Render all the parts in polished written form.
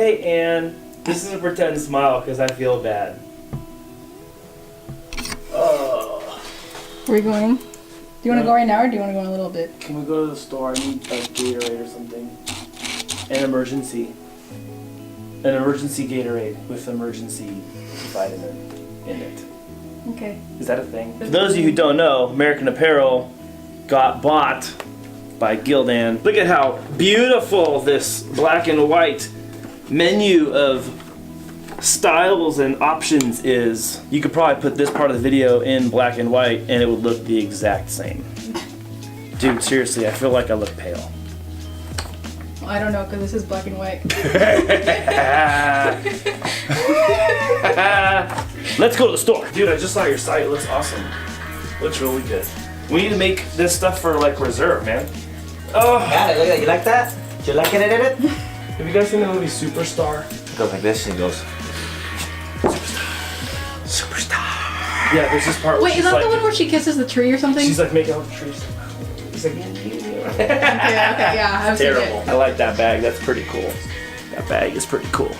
Hey, Ann. This is a pretend smile because I feel bad. Oh. Where are we going? Do you want to go right now or do you want to go in a little bit? Can we go to the store? I need like Gatorade or something. An emergency Gatorade with emergency vitamin in it. Okay. Is that a thing? For those of you who don't know, American Apparel got bought by Gildan. Look at how beautiful this black and white menu of styles and options is. You could probably put this part of the video in black and white and it would look the exact same. Dude, seriously, I feel like I look pale. Well, I don't know because this is black and white. Let's go to the store. Dude, I just saw your site. It looks awesome. Looks really good. We need to make this stuff for like reserve, man. Oh. Got it. Look at that. You like that? You like it? Have you guys seen the movie Superstar? It goes like this and it goes. Superstar. Yeah, there's this part where Wait, she's is that like, the one where she kisses the tree or something? she's like making out the trees. He's like, okay, yeah, I've seen terrible. it. I like that bag. That's pretty cool. That bag is pretty cool.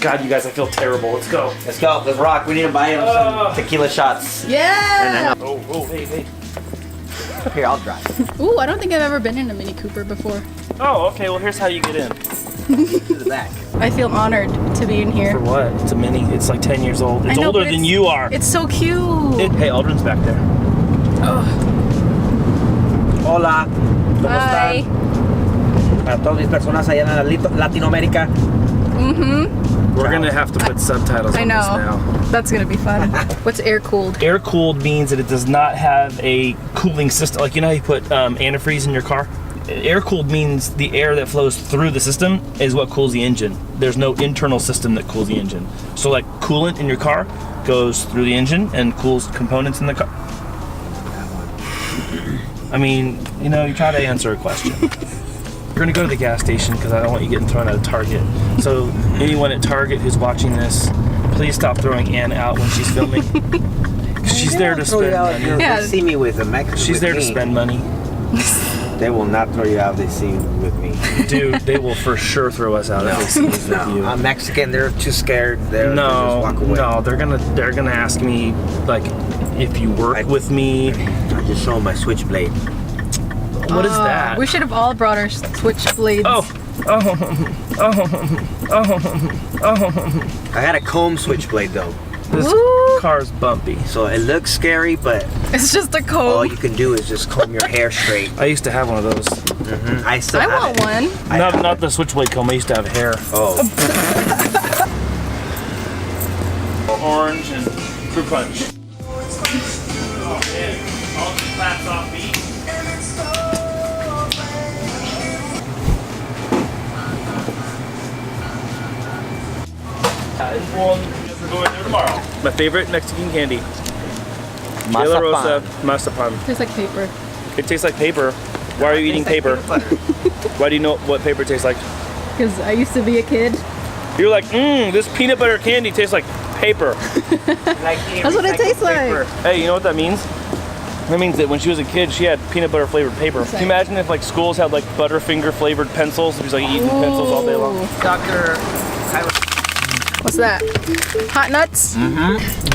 God, you guys, I feel terrible. Let's go. Let's go. Let's rock. We need to buy him some tequila shots. Yeah! Oh, hey. Here, I'll drive. Ooh, I don't think I've ever been in a Mini Cooper before. Oh, okay. Well, here's how you get in. To the back. I feel honored to be in For here. what? It's a Mini. It's like 10 years old. It's I know, older but than you are. It's so cute. Hey, Aldrin's back there. Oh. Hola. ¿Cómo Hi. están? A todas mis personas allá en Latinoamérica. We're gonna have to put subtitles I on this know. now. That's gonna be fun. What's air cooled? Air cooled means that it does not have a cooling system. Like, you know how you put antifreeze in your car? Air cooled means the air that flows through the system is what cools the engine. There's no internal system that cools the engine. So like coolant in your car goes through the engine and cools components in the car. I mean, you know, you try to answer a question. We're gonna go to the gas station because I don't want you getting thrown out of Target. So anyone at Target who's watching this, please stop throwing Ann out when she's filming. She's there to spend money. Yeah. They see me with a Mexican. She's there to spend money. They will not throw you out if they see you with me. Dude, they will for sure throw us out if they see us with you. I'm Mexican. They're too scared. They just walk away. No, they're gonna ask me like if you work with me. I just show them my switchblade. What is that? We should have all brought our switchblades. I had a comb switchblade though, This Woo! car's bumpy. so it looks scary, but It's just a all comb. you can do is just comb your hair straight. I used to have one of those. I still I have want it. one. Not the switchblade comb. I used to have hair. Oh, Orange and fruit punch. Oh man, all the claps off beat. We're going there tomorrow. My favorite Mexican candy. De La Rosa Mazapan. Tastes like paper. It tastes like paper. Why are you eating paper? Why do you know what paper tastes like? Because I used to be a kid. You're like, this peanut butter candy tastes like paper. That's what it tastes like. Hey, you know what that means? That means that when she was a kid, she had peanut butter flavored paper. Can you imagine if like schools had like Butterfinger flavored pencils? She's like eating pencils all day long. Doctor. What's that? Hot nuts? You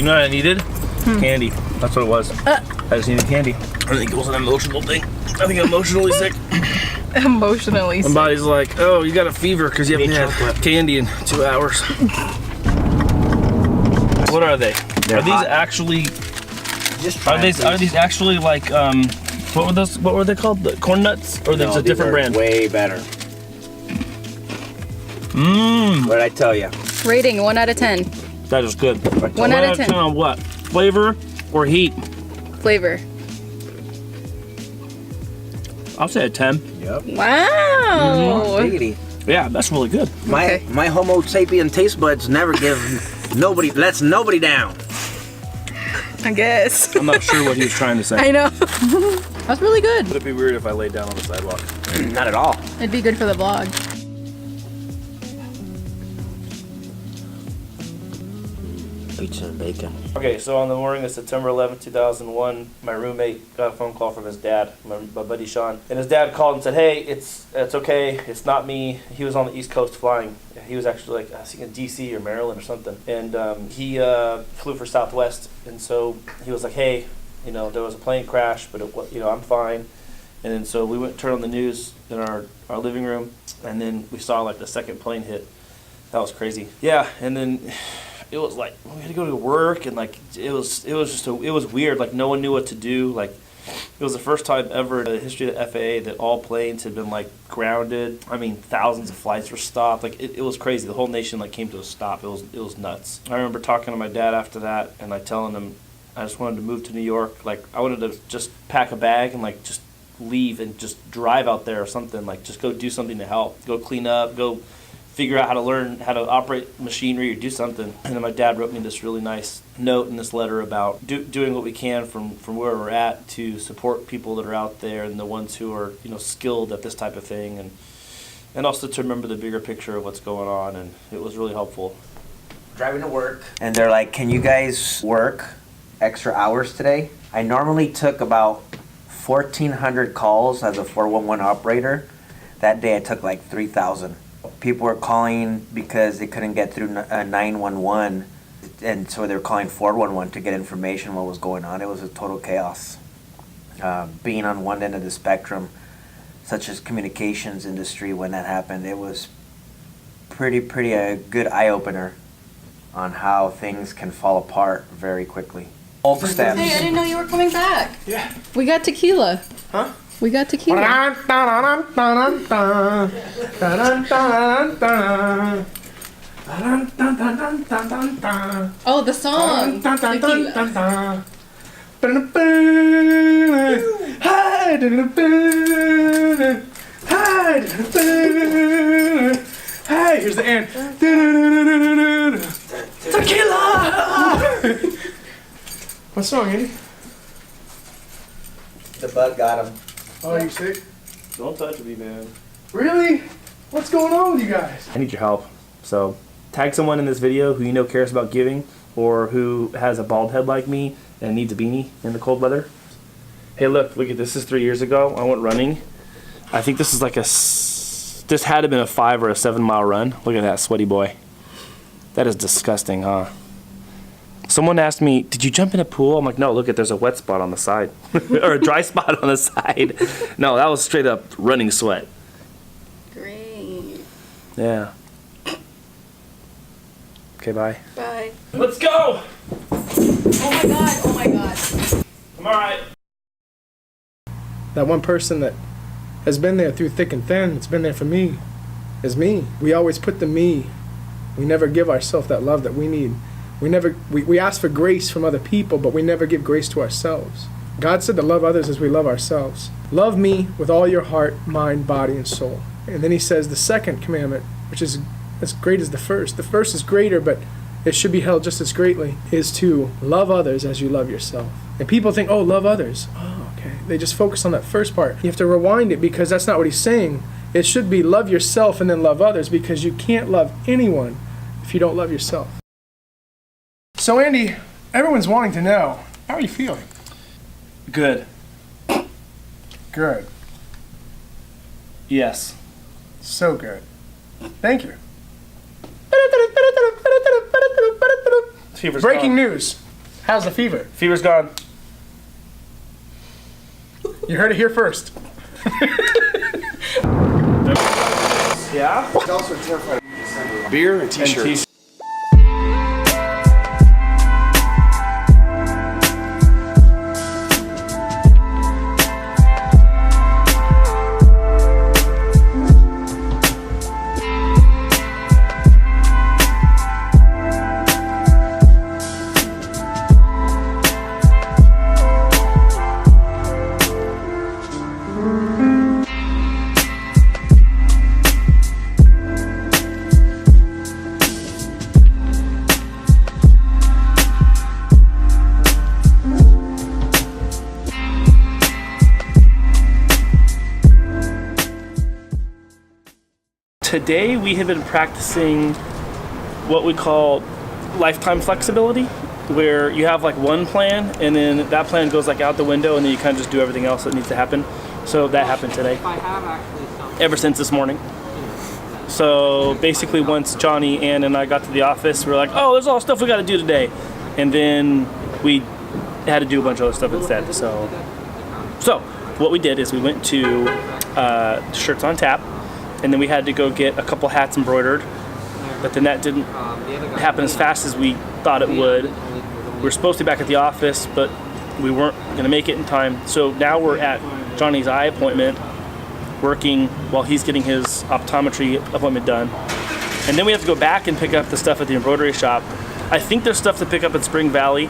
know what I needed? Candy. That's what it was. I just needed candy. I think it was an emotional thing. I think I'm emotionally sick. Emotionally My sick. body's like, oh, you got a fever because you haven't had candy in 2 hours. What are they? They're are these hot. actually? Just Are these actually like what were those? What were they called? The corn nuts? Or there's a different brand? Way better. What did I tell you? Rating 1 out of 10. That is good. 1 out of 10. On what? Flavor or heat? Flavor. I'll say a 10. Yep. Wow. Diggity. Yeah, that's really good. Okay. My Homo sapien taste buds never give lets nobody down. I guess. I'm not sure what he was trying to say. I know. That's really good. Would it be weird if I laid down on the sidewalk? Not at all. It'd be good for the vlog. Pizza and bacon. Okay, so on the morning of September 11th, 2001, my roommate got a phone call from his dad, my buddy Sean. And his dad called and said, hey, it's okay, it's not me. He was on the East Coast flying. He was actually like, I think in DC or Maryland or something. And he flew for Southwest. And so he was like, hey, you know, there was a plane crash, but you know, I'm fine. And then so we turned on the news in our living room, and then we saw like the second plane hit. That was crazy. Yeah, and then it was like we had to go to work, and like it was weird. Like no one knew what to do. Like it was the first time ever in the history of the FAA that all planes had been like grounded. I mean, thousands of flights were stopped. Like it was crazy. The whole nation like came to a stop. It was nuts. I remember talking to my dad after that, and like telling him I just wanted to move to New York. Like I wanted to just pack a bag and like just leave and just drive out there or something. Like just go do something to help. Go clean up. Go figure out how to learn how to operate machinery or do something. And then my dad wrote me this really nice note in this letter about doing what we can from where we're at to support people that are out there and the ones who are, you know, skilled at this type of thing, and also to remember the bigger picture of what's going on. And it was really helpful. Driving to work, and they're like, can you guys work extra hours today? I normally took about 1,400 calls as a 411 operator. That day I took like 3,000. People were calling because they couldn't get through 911, and so they were calling 411 to get information what was going on. It was a total chaos. Being on one end of the spectrum, such as communications industry, when that happened, it was pretty a good eye-opener on how things can fall apart very quickly. All the steps. Hey, I didn't know you were coming back. Yeah. We got tequila. Huh? We got tequila. Oh, the song. Tequila. Hey, here's the end. Tequila! What song, Andy? The bug got him. Oh, you sick? Don't touch me, man. Really? What's going on with you guys? I need your help. So tag someone in this video who you know cares about giving, or who has a bald head like me and needs a beanie in the cold weather. Hey, look at this. This is 3 years ago. I went running. I think this is like this had to have been a 5 or a 7 mile run. Look at that sweaty boy. That is disgusting, huh? Someone asked me, did you jump in a pool? I'm like, no, look, there's a wet spot on the side. Or a dry spot on the side. No, that was straight up running sweat. Great. Yeah. Okay, bye. Bye. Let's go! Oh my god, oh my god. I'm alright. That one person that has been there through thick and thin, it's been there for me, is me. We always put the me. We never give ourselves that love that we need. We ask for grace from other people, but we never give grace to ourselves. God said to love others as we love ourselves. Love me with all your heart, mind, body, and soul. And then he says the second commandment, which is as great as the first. The first is greater, but it should be held just as greatly, is to love others as you love yourself. And people think, oh, love others. Oh, okay. They just focus on that first part. You have to rewind it, because that's not what he's saying. It should be love yourself and then love others, because you can't love anyone if you don't love yourself. So Andy, everyone's wanting to know, how are you feeling? Good. Good. Yes. So good. Thank you. Fever's Breaking gone. news. How's the fever? Fever's gone. You heard it here first. Yeah? Also terrified of beer and t-shirts. Today we have been practicing what we call lifetime flexibility, where you have like one plan and then that plan goes like out the window and then you kind of just do everything else that needs to happen. So that happened today. I have actually some. Ever since this morning. So basically, once Johnny, Ann, and I got to the office, we were like, oh, there's all stuff we got to do today. And then we had to do a bunch of other stuff instead. So what we did is we went to Shirts on Tap, and then we had to go get a couple hats embroidered. But then that didn't happen as fast as we thought it would. We were supposed to be back at the office, but we weren't going to make it in time. So now we're at Johnny's eye appointment, working while he's getting his optometry appointment done. And then we have to go back and pick up the stuff at the embroidery shop. I think there's stuff to pick up at Spring Valley.